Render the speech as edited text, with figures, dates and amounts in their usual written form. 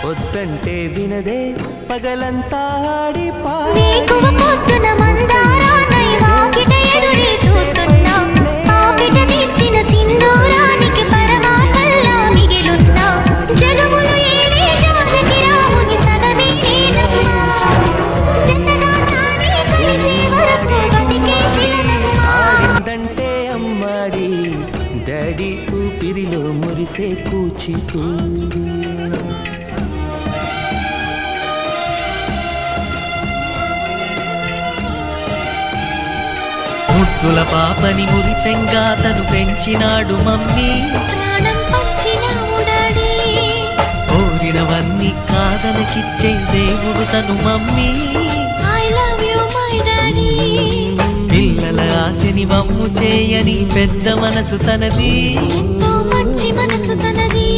వద్దంటే వినదే పగలంతా ఆడి ఆడిందంటే అమ్మాడి డాడీ ఊపిరిలో మురిసే కూచిపూడి. ముద్దుల పాపని మురిపెంగా తను పెంచినాడు మమ్మీ, ప్రాణం పంచినావు డాడీ, కోరినవన్నీ కాదనకిచ్చే దేవుడు తను mummy. I love you my daddy. పిల్లల ఆశని వమ్ము చేయని పెద్ద మనసు తనది, ఎంతో మంచి మనసు తనది.